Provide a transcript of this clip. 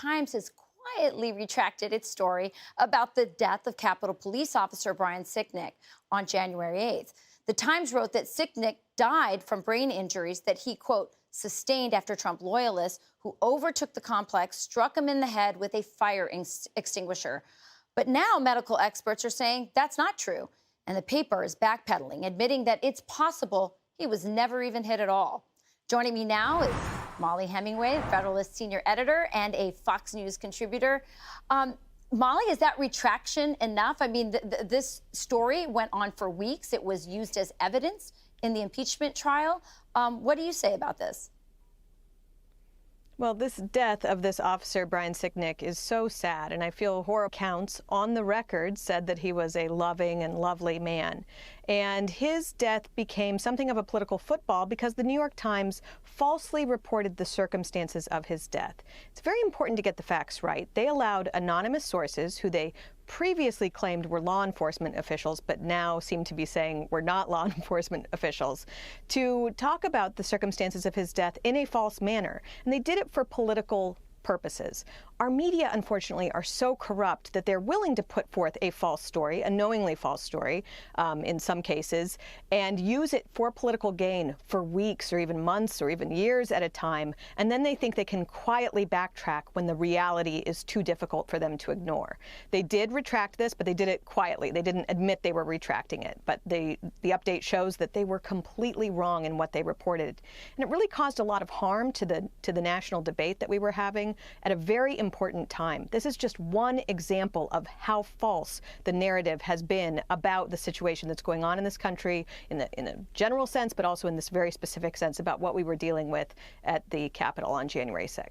Times has quietly retracted its story about the death of Capitol Police Officer Brian Sicknik on January 8th. The Times wrote that Sicknik died from brain injuries that he, quote, sustained after Trump loyalists who overtook the complex struck him in the head with a fire extinguisher. But now medical experts are saying that's not true. And the paper is backpedaling, admitting that it's possible he was never even hit at all. Joining me now is Molly Hemingway, Federalist senior editor and a Fox News contributor. Molly, is that retraction enough? I mean, this story went on for weeks. It was used as evidence in the impeachment trial. What do you say about this? Well, this death of this officer, Brian Sicknik, is so sad, and I feel horrible. Accounts on the record said that he was a loving and lovely man. And his death became something of a political football because the New York Times falsely reported the circumstances of his death. It's very important to get the facts right. They allowed anonymous sources who they previously claimed were law enforcement officials, but now seem to be saying we're not law enforcement officials, to talk about the circumstances of his death in a false manner. And they did it for political purposes. Our media, unfortunately, are so corrupt that they're willing to put forth a false story, a knowingly false story in some cases, and use it for political gain for weeks or even months or even years at a time. And then they think they can quietly backtrack when the reality is too difficult for them to ignore. They did retract this, but they did it quietly. They didn't admit they were retracting it. But the update shows that they were completely wrong in what they reported. And it really caused a lot of harm to the national debate that we were having at a very important time. This is just one example of how false the narrative has been about the situation that's going on in this country in a general sense, but also in this very specific sense about what we were dealing with at the Capitol on January 6th.